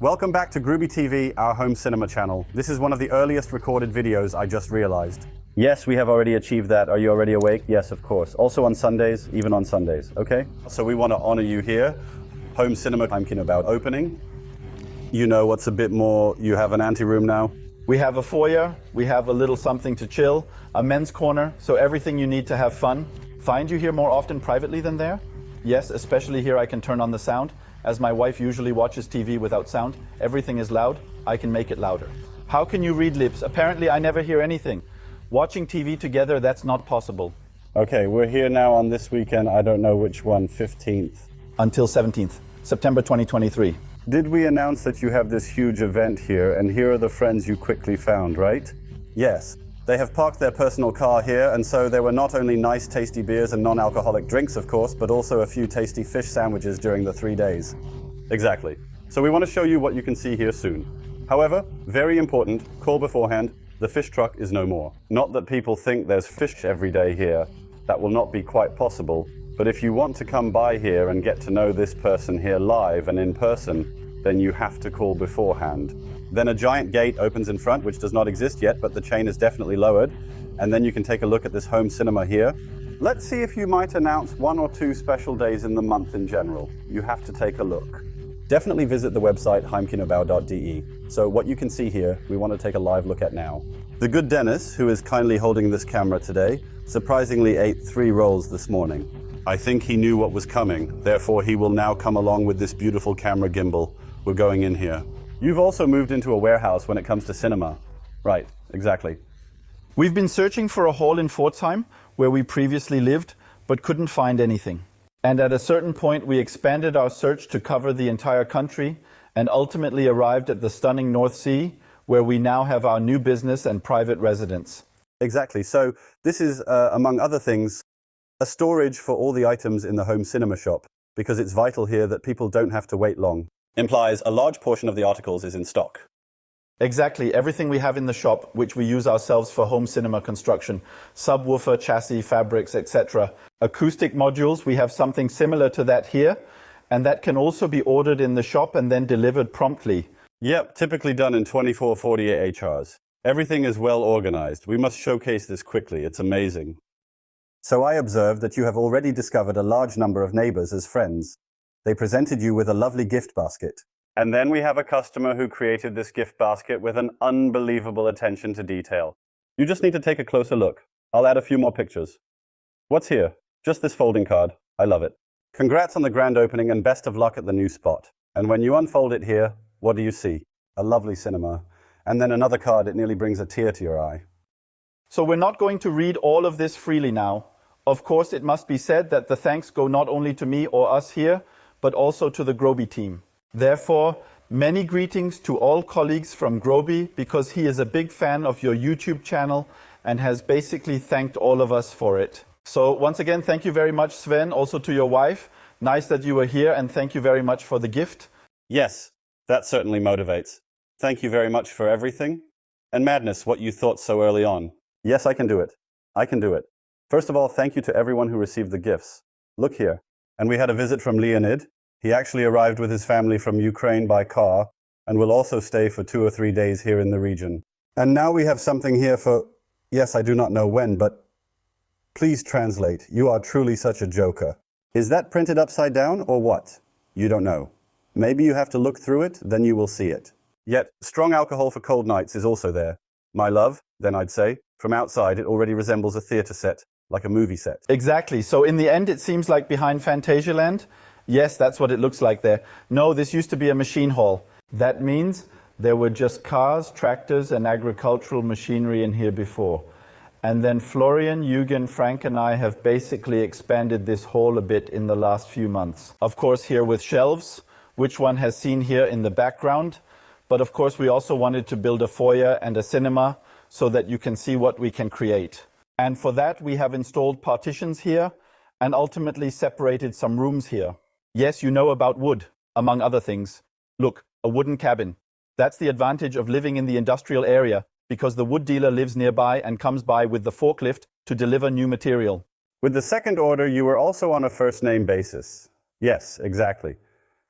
Welcome back to Groovy TV, our home cinema channel. This is one of the earliest recorded videos, I just realized. Yes, we have already achieved that. Are you already awake? Yes, of course. Also on Sundays, even on Sundays, okay? So we want to honor you here. Homecinema Heimkinobau opening. You know what's a bit more, you have an anteroom now. We have a foyer, we have a little something to chill, a men's corner, so everything you need to have fun. Find you here more often privately than there? Yes, especially here I can turn on the sound. As my wife usually watches TV without sound, everything is loud, I can make it louder. How can you read lips? Apparently I never hear anything. Watching TV together, that's not possible. Okay, we're here now on this weekend, I don't know which one, 15th. Until 17th, September 2023. Did we announce that you have this huge event here, and here are the friends you quickly found, right? Yes. They have parked their personal car here, and so there were not only nice tasty beers and non-alcoholic drinks, of course, but also a few tasty fish sandwiches during the 3 days. Exactly. So we want to show you what you can see here soon. However, very important, call beforehand, the fish truck is no more. Not that people think there's fish every day here. That will not be quite possible. But if you want to come by here and get to know this person here live and in person, then you have to call beforehand. Then a giant gate opens in front, which does not exist yet, but the chain is definitely lowered. And then you can take a look at this home cinema here. Let's see if you might announce 1 or 2 special days in the month in general. You have to take a look. Definitely visit the website Heimkinobau.de. So what you can see here, we want to take a live look at now. The good Dennis, who is kindly holding this camera today, surprisingly ate 3 rolls this morning. I think he knew what was coming, therefore he will now come along with this beautiful camera gimbal. We're going in here. You've also moved into a warehouse when it comes to cinema. Right, exactly. We've been searching for a hall in Pforzheim, where we previously lived, but couldn't find anything. And at a certain point we expanded our search to cover the entire country and ultimately arrived at the stunning North Sea, where we now have our new business and private residence. Exactly, so this is, among other things, a storage for all the items in the home cinema shop, because it's vital here that people don't have to wait long. Implies a large portion of the articles is in stock. Exactly, everything we have in the shop, which we use ourselves for home cinema construction, subwoofer, chassis, fabrics, etc. Acoustic modules, we have something similar to that here, and that can also be ordered in the shop and then delivered promptly. Yep, typically done in 24-48 HRs. Everything is well organized. We must showcase this quickly, it's amazing. So I observed that you have already discovered a large number of neighbors as friends. They presented you with a lovely gift basket. And then we have a customer who created this gift basket with an unbelievable attention to detail. You just need to take a closer look. I'll add a few more pictures. What's here? Just this folding card. I love it. Congrats on the grand opening and best of luck at the new spot. And when you unfold it here, what do you see? A lovely cinema. And then another card, it nearly brings a tear to your eye. So we're not going to read all of this freely now. Of course, it must be said that the thanks go not only to me or us here, but also to the Groby team. Therefore, many greetings to all colleagues from Groby, because he is a big fan of your YouTube channel and has basically thanked all of us for it. So once again, thank you very much, Sven, also to your wife. Nice that you were here, and thank you very much for the gift. Yes, that certainly motivates. Thank you very much for everything. And madness, what you thought so early on. Yes, I can do it. I can do it. First of all, thank you to everyone who received the gifts. Look here. And we had a visit from Leonid. He actually arrived with his family from Ukraine by car and will also stay for 2 or 3 days here in the region. And now we have something here for, yes, I do not know when, but please translate. You are truly such a joker. Is that printed upside down or what? You don't know. Maybe you have to look through it, then you will see it. Yet, strong alcohol for cold nights is also there. My love, then I'd say, from outside it already resembles a theatre set, like a movie set. Exactly. So in the end, it seems like behind Phantasialand. Yes, that's what it looks like there. No, this used to be a machine hall. That means there were just cars, tractors, and agricultural machinery in here before. And then Florian, Eugen, Frank, and I have basically expanded this hall a bit in the last few months. Of course, here with shelves, which one has seen here in the background. But of course, we also wanted to build a foyer and a cinema so that you can see what we can create. And for that, we have installed partitions here and ultimately separated some rooms here. Yes, you know about wood, among other things. Look, a wooden cabin. That's the advantage of living in the industrial area, because the wood dealer lives nearby and comes by with the forklift to deliver new material. With the second order, you were also on a first-name basis. Yes, exactly.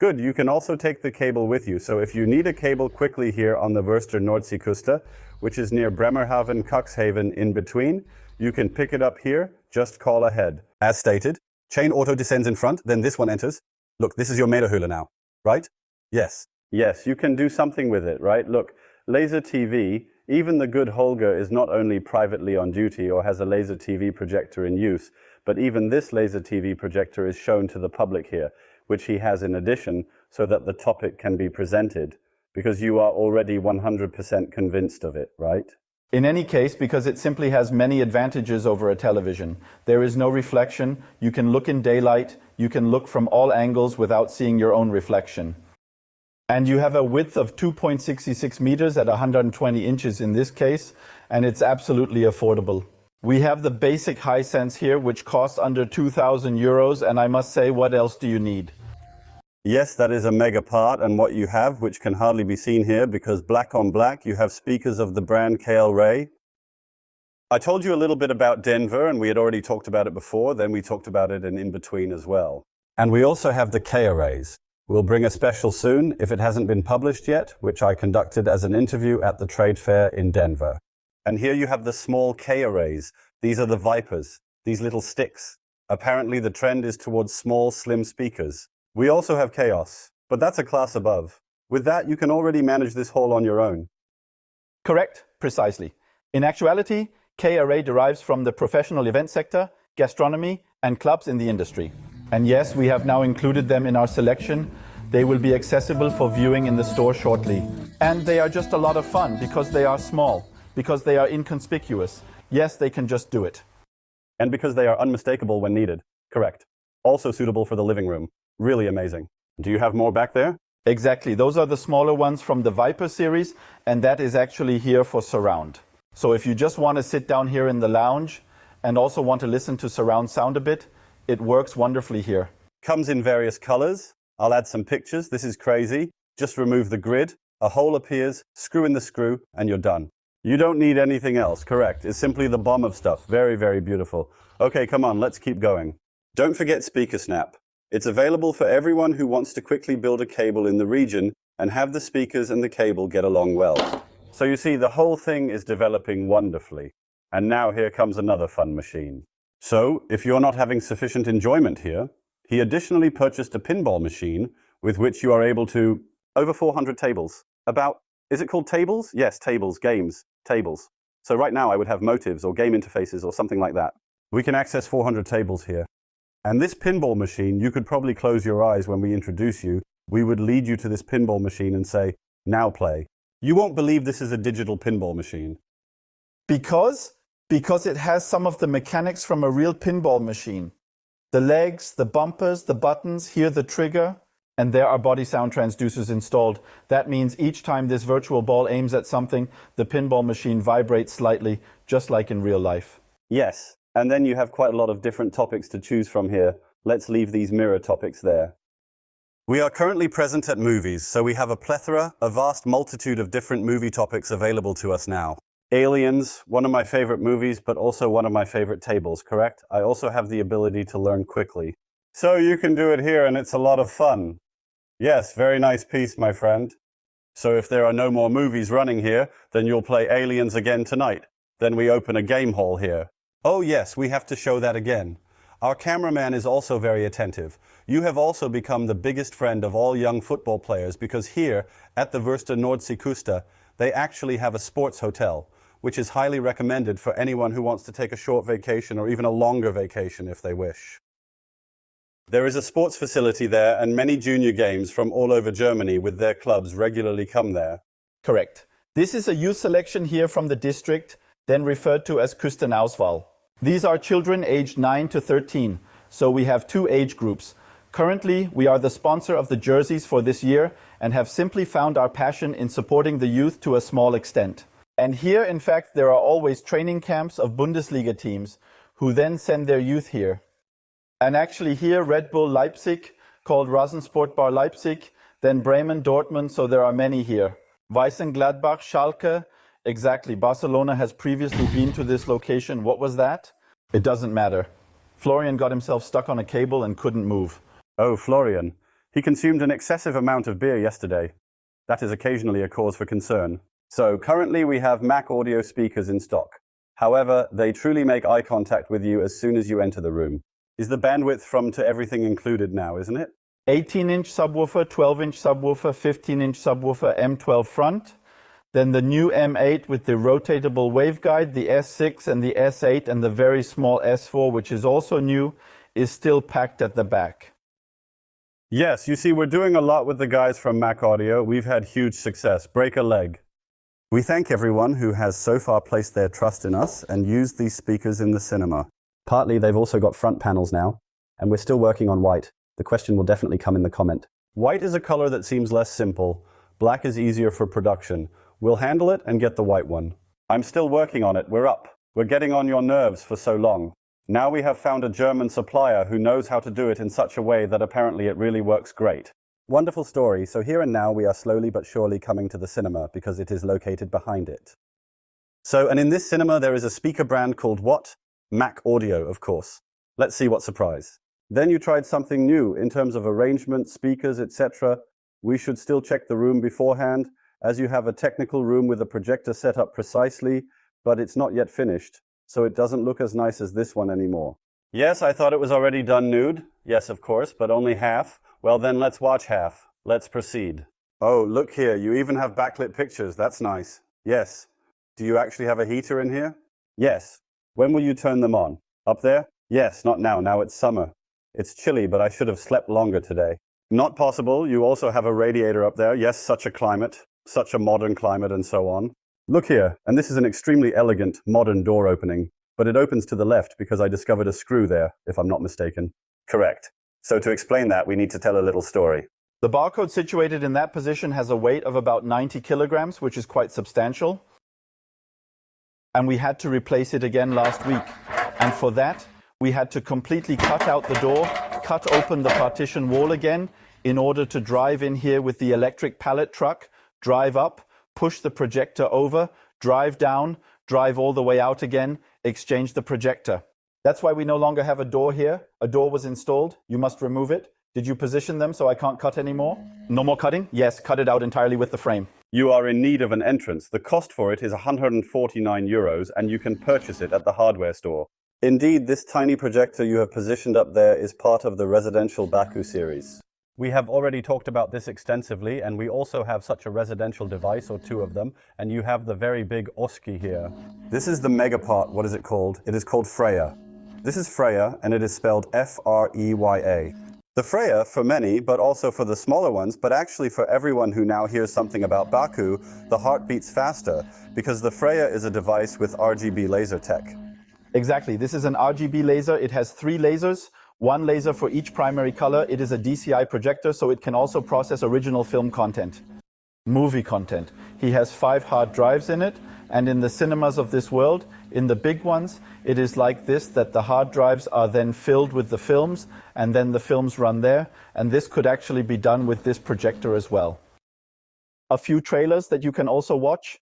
Good, you can also take the cable with you. So if you need a cable quickly here on the Wurster Nordseeküste, which is near Bremerhaven and Cuxhaven in between, you can pick it up here, just call ahead. As stated, chain auto descends in front, then this one enters. Look, this is your Meterhöhle now, right? Yes. Yes, you can do something with it, right? Look, laser TV, even the good Holger is not only privately on duty or has a laser TV projector in use, but even this laser TV projector is shown to the public here, which he has in addition, so that the topic can be presented, because you are already 100% convinced of it, right? In any case, because it simply has many advantages over a television. There is no reflection, you can look in daylight, you can look from all angles without seeing your own reflection. And you have a width of 2.66 meters at 120 inches in this case, and it's absolutely affordable. We have the basic Hisense here, which costs under 2,000 euros, and I must say, what else do you need? Yes, that is a mega part, and what you have, which can hardly be seen here, because black on black, you have speakers of the brand KL Ray. I told you a little bit about Denver, and we had already talked about it before, then we talked about it in between as well. And we also have the K arrays. We'll bring a special soon, if it hasn't been published yet, which I conducted as an interview at the trade fair in Denver. And here you have the small K arrays. These are the Vipers, these little sticks. Apparently the trend is towards small, slim speakers. We also have Chaos, but that's a class above. With that, you can already manage this hall on your own. Correct, precisely. In actuality, K array derives from the professional event sector, gastronomy, and clubs in the industry. And yes, we have now included them in our selection. They will be accessible for viewing in the store shortly. And they are just a lot of fun because they are small, because they are inconspicuous. Yes, they can just do it. And because they are unmistakable when needed. Correct. Also suitable for the living room. Really amazing. Do you have more back there? Exactly. Those are the smaller ones from the Viper series, and that is actually here for surround. So if you just want to sit down here in the lounge and also want to listen to surround sound a bit, it works wonderfully here. Comes in various colors. I'll add some pictures. This is crazy. Just remove the grid. A hole appears, screw in the screw, and you're done. You don't need anything else, correct. It's simply the bomb of stuff. Very, very beautiful. Okay, come on, let's keep going. Don't forget Speaker Snap. It's available for everyone who wants to quickly build a cable in the region and have the speakers and the cable get along well. So you see, the whole thing is developing wonderfully. And now here comes another fun machine. So, if you're not having sufficient enjoyment here, he additionally purchased a pinball machine with which you are able to, over 400 tables. About, is it called tables? Yes, tables, games, tables. So right now I would have motives or game interfaces or something like that. We can access 400 tables here. And this pinball machine, you could probably close your eyes when we introduce you. We would lead you to this pinball machine and say, now play. You won't believe this is a digital pinball machine. Because it has some of the mechanics from a real pinball machine. The legs, the bumpers, the buttons, here the trigger, and there are body sound transducers installed. That means each time this virtual ball aims at something, the pinball machine vibrates slightly, just like in real life. Yes, and then you have quite a lot of different topics to choose from here. Let's leave these mirror topics there. We are currently present at movies, so we have a plethora, a vast multitude of different movie topics available to us now. Aliens, one of my favorite movies, but also one of my favorite tables, correct? I also have the ability to learn quickly. So you can do it here and it's a lot of fun. Yes, very nice piece, my friend. So if there are no more movies running here, then you'll play Aliens again tonight. Then we open a game hall here. Oh yes, we have to show that again. Our cameraman is also very attentive. You have also become the biggest friend of all young football players because here, at the Wurster Nordseeküste, they actually have a sports hotel, which is highly recommended for anyone who wants to take a short vacation or even a longer vacation if they wish. There is a sports facility there and many junior games from all over Germany with their clubs regularly come there. Correct. This is a youth selection here from the district, then referred to as Küstenauswahl. These are children aged 9 to 13, so we have two age groups. Currently, we are the sponsor of the jerseys for this year and have simply found our passion in supporting the youth to a small extent. And here, in fact, there are always training camps of Bundesliga teams who then send their youth here. And actually here, Red Bull Leipzig, called Rasensportbar Leipzig, then Bremen, Dortmund, so there are many here. Weißengladbach, Schalke, exactly. Barcelona has previously been to this location. What was that? It doesn't matter. Florian got himself stuck on a cable and couldn't move. Oh, Florian. He consumed an excessive amount of beer yesterday. That is occasionally a cause for concern. So currently we have Mac audio speakers in stock. However, they truly make eye contact with you as soon as you enter the room. Is the bandwidth from to everything included now, isn't it? 18-inch subwoofer, 12-inch subwoofer, 15-inch subwoofer, M12 front. Then the new M8 with the rotatable waveguide, the S6 and the S8 and the very small S4, which is also new, is still packed at the back. Yes, you see, we're doing a lot with the guys from Mac Audio. We've had huge success. Break a leg. We thank everyone who has so far placed their trust in us and used these speakers in the cinema. Partly they've also got front panels now, and we're still working on white. The question will definitely come in the comment. White is a color that seems less simple. Black is easier for production. We'll handle it and get the white one. I'm still working on it. We're up. We're getting on your nerves for so long. Now we have found a German supplier who knows how to do it in such a way that apparently it really works great. Wonderful story. So here and now we are slowly but surely coming to the cinema because it is located behind it. And in this cinema there is a speaker brand called what? Mac Audio, of course. Let's see what surprise. Then you tried something new in terms of arrangement, speakers, etc. We should still check the room beforehand, as you have a technical room with a projector set up precisely, but it's not yet finished, so it doesn't look as nice as this one anymore. Yes, I thought it was already done nude. Yes, of course, but only half. Well then, let's watch half. Let's proceed. Oh, look here, you even have backlit pictures. That's nice. Yes. Do you actually have a heater in here? Yes. When will you turn them on? Up there? Yes, not now. Now it's summer. It's chilly, but I should have slept longer today. Not possible. You also have a radiator up there. Yes, such a climate. Such a modern climate and so on. Look here, and this is an extremely elegant, modern door opening, but it opens to the left because I discovered a screw there, if I'm not mistaken. Correct. So to explain that, we need to tell a little story. The barcode situated in that position has a weight of about 90 kilograms, which is quite substantial. And we had to replace it again last week. And for that, we had to completely cut out the door, cut open the partition wall again, in order to drive in here with the electric pallet truck, drive up, push the projector over, drive down, drive all the way out again, exchange the projector. That's why we no longer have a door here. A door was installed. You must remove it. Did you position them so I can't cut anymore? No more cutting? Yes, cut it out entirely with the frame. You are in need of an entrance. The cost for it is 149 euros and you can purchase it at the hardware store. Indeed, this tiny projector you have positioned up there is part of the residential Barco series. We have already talked about this extensively, and we also have such a residential device, or two of them, and you have the very big Oski here. This is the mega part. What is it called? It is called Freya. This is Freya, and it is spelled F-R-E-Y-A. The Freya for many, but also for the smaller ones, but actually for everyone who now hears something about Barco, the heart beats faster, because the Freya is a device with RGB laser tech. Exactly. This is an RGB laser. It has 3 lasers. One laser for each primary color. It is a DCI projector, so it can also process original film content, movie content. He has 5 hard drives in it, and in the cinemas of this world, in the big ones, it is like this, that the hard drives are then filled with the films, and then the films run there, and this could actually be done with this projector as well. A few trailers that you can also watch,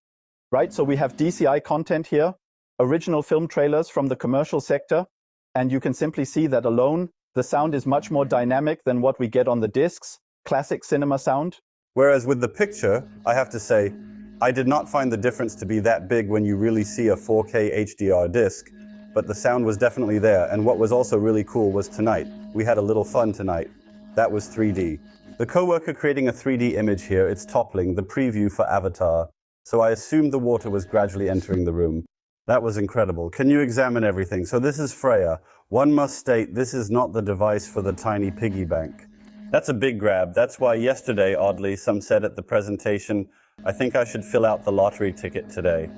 right? So we have DCI content here, original film trailers from the commercial sector, and you can simply see that alone, the sound is much more dynamic than what we get on the discs, classic cinema sound. Whereas with the picture, I have to say, I did not find the difference to be that big when you really see a 4K HDR disc, but the sound was definitely there, and what was also really cool was tonight. We had a little fun tonight. That was 3D. The coworker creating a 3D image here, it's toppling, the preview for Avatar, so I assumed the water was gradually entering the room. That was incredible. Can you examine everything? So this is Freya. One must state this is not the device for the tiny piggy bank. That's a big grab. That's why yesterday, oddly, some said at the presentation, I think I should fill out the lottery ticket today.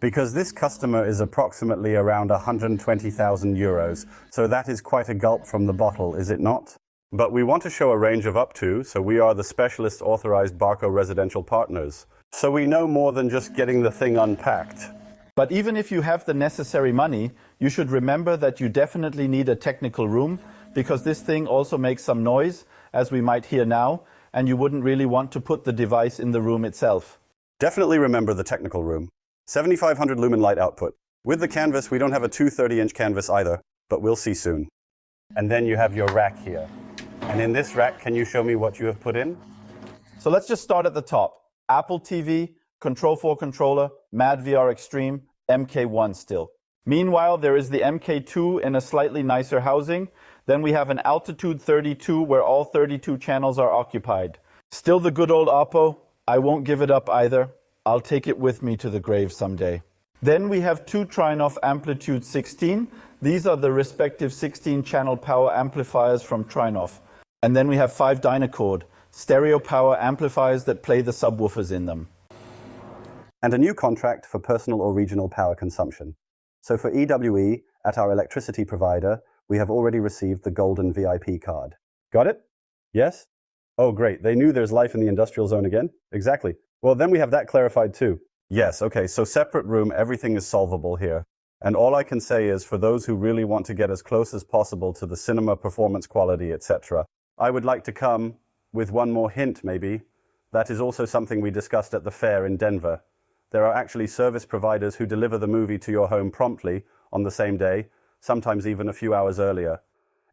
Because this customer is approximately around 120,000 euros, so that is quite a gulp from the bottle, is it not? But we want to show a range of up to, so we are the specialist authorized Barco residential partners. So we know more than just getting the thing unpacked. But even if you have the necessary money, you should remember that you definitely need a technical room, because this thing also makes some noise, as we might hear now, and you wouldn't really want to put the device in the room itself. Definitely remember the technical room. 7500 lumen light output. With the canvas, we don't have a 230-inch canvas either, but we'll see soon. And then you have your rack here. And in this rack, can you show me what you have put in? So let's just start at the top. Apple TV, Control 4 controller, Mad VR Extreme, MK1 still. Meanwhile, there is the MK2 in a slightly nicer housing. Then we have an Altitude32 where all 32 channels are occupied. Still the good old Oppo. I won't give it up either. I'll take it with me to the grave someday. Then we have two Trinnov Amplitude16. These are the respective 16-channel power amplifiers from Trinnov. And then we have 5 Dynacord, stereo power amplifiers that play the subwoofers in them. And a new contract for personal or regional power consumption. So for EWE, at our electricity provider, we have already received the golden VIP card. Got it? Yes? Oh, great. They knew there's life in the industrial zone again? Exactly. Well, then we have that clarified too. Yes, okay, so separate room, everything is solvable here. And all I can say is, for those who really want to get as close as possible to the cinema performance quality, etc., I would like to come with one more hint, maybe. That is also something we discussed at the fair in Denver. There are actually service providers who deliver the movie to your home promptly on the same day, sometimes even a few hours earlier.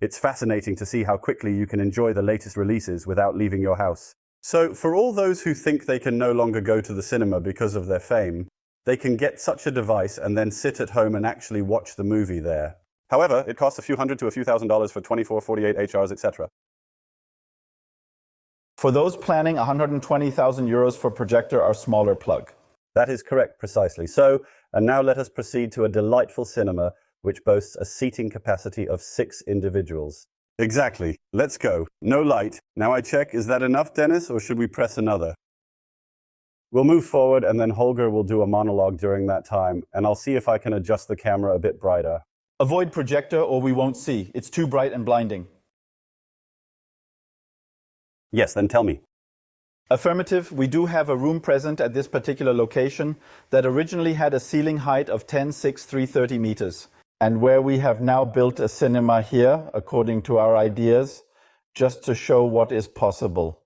It's fascinating to see how quickly you can enjoy the latest releases without leaving your house. So, for all those who think they can no longer go to the cinema because of their fame, they can get such a device and then sit at home and actually watch the movie there. However, it costs a few hundred to a few $1,000s for 24, 48 HRs, etc. For those planning, 120,000 euros for projector or smaller plug. That is correct, precisely. So, and now let us proceed to a delightful cinema which boasts a seating capacity of 6 individuals. Exactly. Let's go. No light. Now I check, is that enough, Dennis, or should we press another? We'll move forward and then Holger will do a monologue during that time, and I'll see if I can adjust the camera a bit brighter. Avoid projector or we won't see. It's too bright and blinding. Yes, then tell me. Affirmative, we do have a room present at this particular location that originally had a ceiling height of 10,630 meters. And where we have now built a cinema here, according to our ideas, just to show what is possible.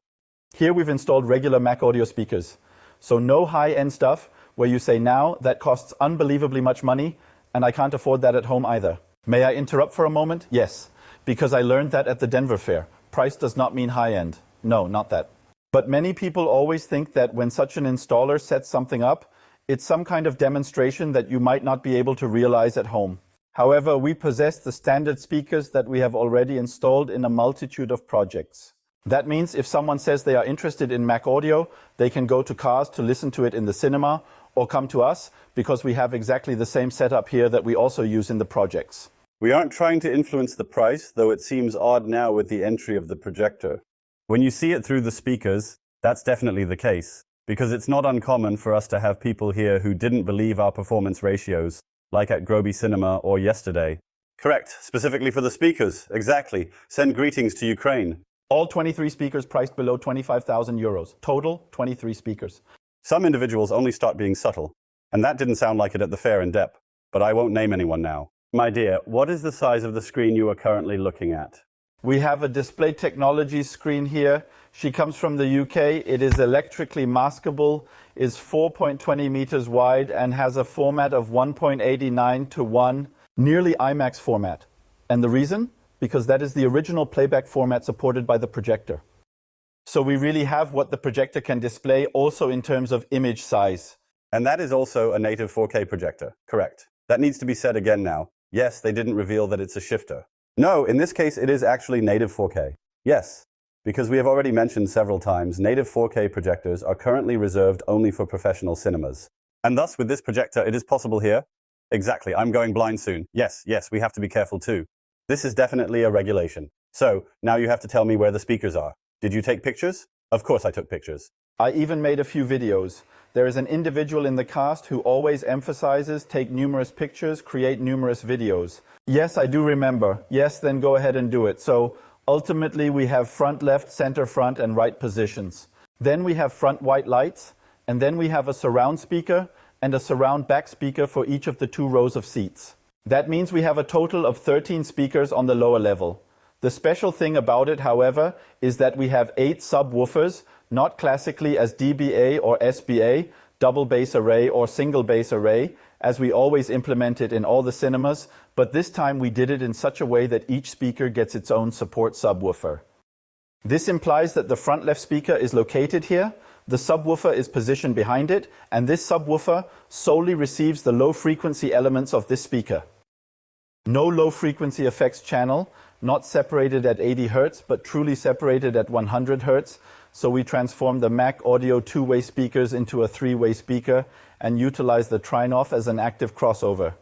Here we've installed regular Mac audio speakers. So no high-end stuff where you say now that costs unbelievably much money and I can't afford that at home either. May I interrupt for a moment? Yes, because I learned that at the Denver Fair. Price does not mean high-end. No, not that. But many people always think that when such an installer sets something up, it's some kind of demonstration that you might not be able to realize at home. However, we possess the standard speakers that we have already installed in a multitude of projects. That means if someone says they are interested in Mac audio, they can go to Cars to listen to it in the cinema or come to us because we have exactly the same setup here that we also use in the projects. We aren't trying to influence the price, though it seems odd now with the entry of the projector. When you see it through the speakers, that's definitely the case, because it's not uncommon for us to have people here who didn't believe our performance ratios, like at Groby Cinema or yesterday. Correct, specifically for the speakers, exactly. Send greetings to Ukraine. All 23 speakers priced below 25,000 euros. Total, 23 speakers. Some individuals only start being subtle, and that didn't sound like it at the fair in depth, but I won't name anyone now. My dear, what is the size of the screen you are currently looking at? We have a display technology screen here. She comes from the UK. It is electrically maskable, is 4.20 meters wide, and has a format of 1.89 to 1, nearly IMAX format. And the reason? Because that is the original playback format supported by the projector. So we really have what the projector can display also in terms of image size. And that is also a native 4K projector, correct. That needs to be said again now. Yes, they didn't reveal that it's a shifter. No, in this case, it is actually native 4K. Yes, because we have already mentioned several times, native 4K projectors are currently reserved only for professional cinemas. And thus, with this projector, it is possible here. Exactly, I'm going blind soon. Yes, we have to be careful too. This is definitely a regulation. So, now you have to tell me where the speakers are. Did you take pictures? Of course I took pictures. I even made a few videos. There is an individual in the cast who always emphasizes take numerous pictures, create numerous videos. Yes, I do remember. Yes, then go ahead and do it. So ultimately we have front left, center front and right positions. Then we have front white lights, and then we have a surround speaker and a surround back speaker for each of the 2 rows of seats. That means we have a total of 13 speakers on the lower level. The special thing about it, however, is that we have 8 subwoofers, not classically as DBA or SBA, double bass array or single bass array, as we always implement it in all the cinemas, but this time we did it in such a way that each speaker gets its own support subwoofer. This implies that the front left speaker is located here, the subwoofer is positioned behind it, and this subwoofer solely receives the low frequency elements of this speaker. No low frequency effects channel, not separated at 80 Hz, but truly separated at 100 Hz. So we transform the Mac Audio two-way speakers into a three-way speaker and utilize the Trinnov as an active crossover.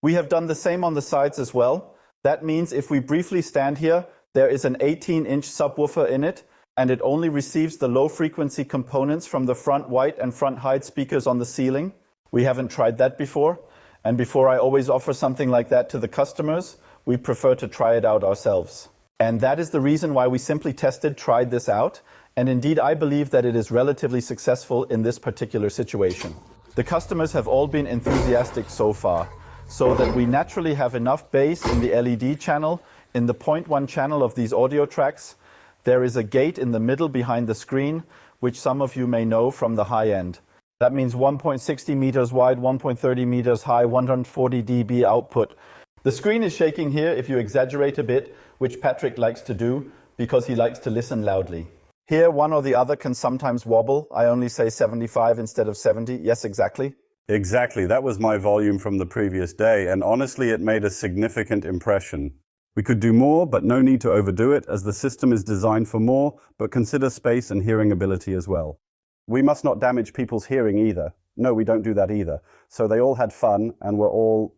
We have done the same on the sides as well. That means if we briefly stand here, there is an 18-inch subwoofer in it, and it only receives the low-frequency components from the front white and front high speakers on the ceiling. We haven't tried that before, and before I always offer something like that to the customers, we prefer to try it out ourselves. And that is the reason why we simply tried this out, and indeed I believe that it is relatively successful in this particular situation. The customers have all been enthusiastic so far, so that we naturally have enough bass in the LED channel. In the 0.1 channel of these audio tracks, there is a gate in the middle behind the screen, which some of you may know from the high end. That means 1.60 meters wide, 1.30 meters high, 140 dB output. The screen is shaking here if you exaggerate a bit, which Patrick likes to do because he likes to listen loudly. Here, one or the other can sometimes wobble. I only say 75 instead of 70. Yes, exactly. Exactly. That was my volume from the previous day, and honestly, it made a significant impression. We could do more, but no need to overdo it, as the system is designed for more, but consider space and hearing ability as well. We must not damage people's hearing either. No, we don't do that either. So they all had fun, and were all...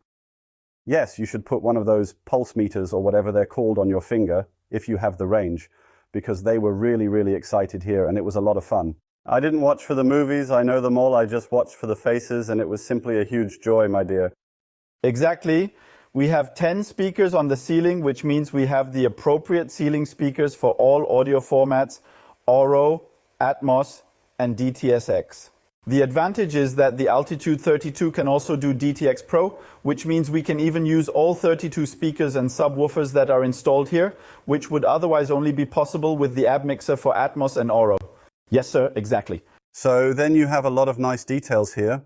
Yes, you should put one of those pulse meters or whatever they're called on your finger, if you have the range, because they were really, really excited here, and it was a lot of fun. I didn't watch for the movies, I know them all, I just watched for the faces, and it was simply a huge joy, my dear. Exactly. We have 10 speakers on the ceiling, which means we have the appropriate ceiling speakers for all audio formats, Auro, Atmos, and DTSX. The advantage is that the Altitude32 can also do DTX Pro, which means we can even use all 32 speakers and subwoofers that are installed here, which would otherwise only be possible with the ab mixer for Atmos and Auro. Yes, sir, exactly. So then you have a lot of nice details here.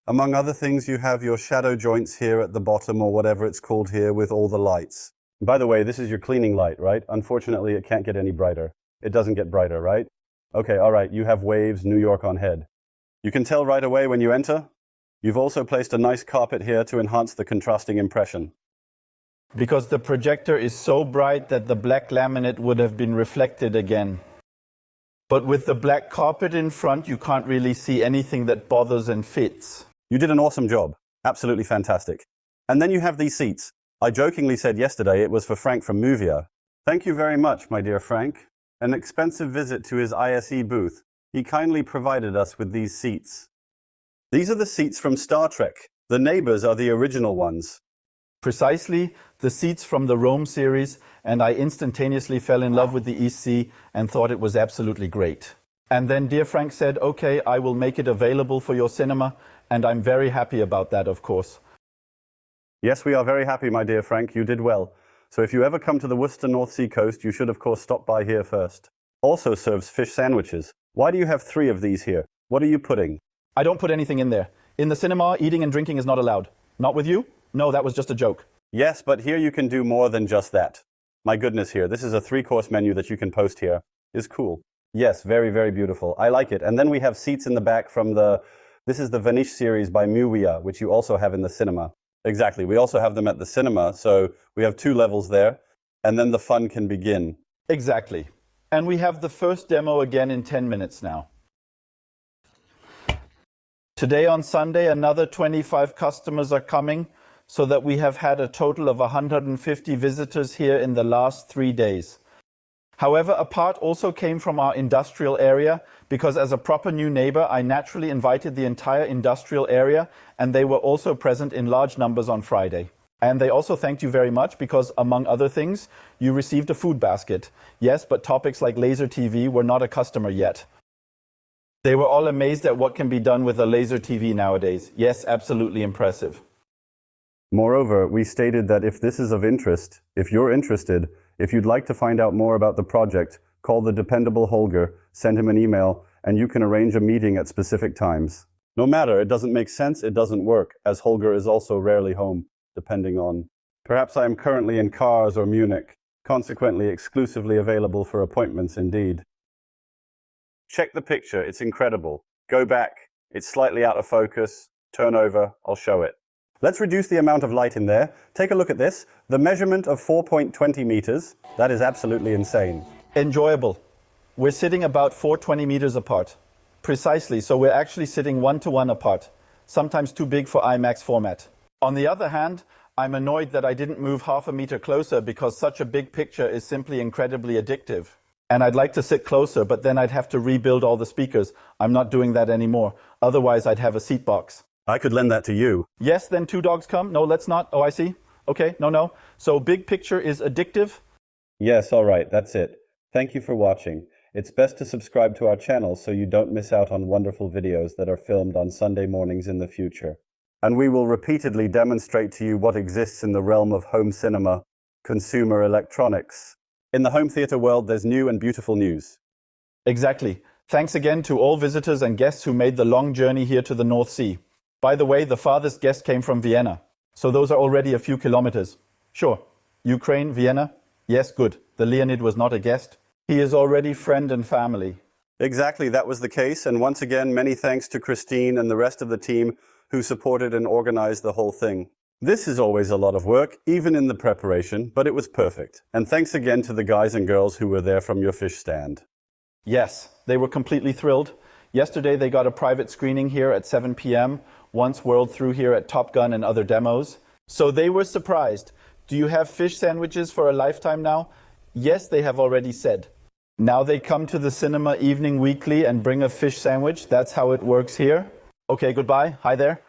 Among other things, you have your shadow joints here at the bottom, or whatever it's called here, with all the lights. By the way, this is your cleaning light, right? Unfortunately, it can't get any brighter. It doesn't get brighter, right? Okay, all right, you have waves, New York on head. You can tell right away when you enter. You've also placed a nice carpet here to enhance the contrasting impression. Because the projector is so bright that the black laminate would have been reflected again. But with the black carpet in front, you can't really see anything that bothers and fits. You did an awesome job. Absolutely fantastic. And then you have these seats. I jokingly said yesterday it was for Frank from Movia. Thank you very much, my dear Frank. An expensive visit to his ISE booth. He kindly provided us with these seats. These are the seats from Star Trek. The neighbors are the original ones. Precisely, the seats from the Rome series, and I instantaneously fell in love with the EC and thought it was absolutely great. And then dear Frank said, okay, I will make it available for your cinema, and I'm very happy about that, of course. Yes, we are very happy, my dear Frank. You did well. So if you ever come to the Wurster North Sea coast, you should of course stop by here first. Also serves fish sandwiches. Why do you have 3 of these here? What are you putting? I don't put anything in there. In the cinema, eating and drinking is not allowed. Not with you? No, that was just a joke. Yes, but here you can do more than just that. My goodness here, this is a 3-course menu that you can post here. Is cool. Yes, very, very beautiful. I like it. And then we have seats in the back from this is the Vanish series by Movia, which you also have in the cinema. Exactly, we also have them at the cinema, so we have 2 levels there, and then the fun can begin. Exactly. And we have the first demo again in 10 minutes now. Today on Sunday, another 25 customers are coming, so that we have had a total of 150 visitors here in the last 3 days. However, a part also came from our industrial area, because as a proper new neighbor, I naturally invited the entire industrial area, and they were also present in large numbers on Friday. And they also thanked you very much because, among other things, you received a food basket. Yes, but topics like laser TV were not a customer yet. They were all amazed at what can be done with a laser TV nowadays. Yes, absolutely impressive. Moreover, we stated that if this is of interest, if you're interested, if you'd like to find out more about the project, call the dependable Holger, send him an email, and you can arrange a meeting at specific times. No matter, it doesn't make sense, it doesn't work, as Holger is also rarely home, depending on... Perhaps I am currently in Kars or Munich. Consequently, exclusively available for appointments indeed. Check the picture, it's incredible. Go back, it's slightly out of focus. Turn over, I'll show it. Let's reduce the amount of light in there. Take a look at this. The measurement of 4.20 meters. That is absolutely insane. Enjoyable. We're sitting about 420 meters apart. Precisely, so we're actually sitting 1-to-1 apart. Sometimes too big for IMAX format. On the other hand, I'm annoyed that I didn't move half a meter closer because such a big picture is simply incredibly addictive. And I'd like to sit closer, but then I'd have to rebuild all the speakers. I'm not doing that anymore. Otherwise, I'd have a seat box. I could lend that to you. Yes, then 2 dogs come? No, let's not. Oh, I see. Okay, no. So big picture is addictive? Yes, all right, that's it. Thank you for watching. It's best to subscribe to our channel so you don't miss out on wonderful videos that are filmed on Sunday mornings in the future. And we will repeatedly demonstrate to you what exists in the realm of home cinema, consumer electronics. In the home theater world, there's new and beautiful news. Exactly. Thanks again to all visitors and guests who made the long journey here to the North Sea. By the way, the farthest guest came from Vienna. So those are already a few kilometers. Sure. Ukraine, Vienna? Yes, good. The Leonid was not a guest. He is already friend and family. Exactly, that was the case. And once again, many thanks to Christine and the rest of the team who supported and organized the whole thing. This is always a lot of work, even in the preparation, but it was perfect. And thanks again to the guys and girls who were there from your fish stand. Yes, they were completely thrilled. Yesterday they got a private screening here at 7 p.m., once whirled through here at Top Gun and other demos. So they were surprised. Do you have fish sandwiches for a lifetime now? Yes, they have already said. Now they come to the cinema evening weekly and bring a fish sandwich. That's how it works here. Okay, goodbye. Hi there.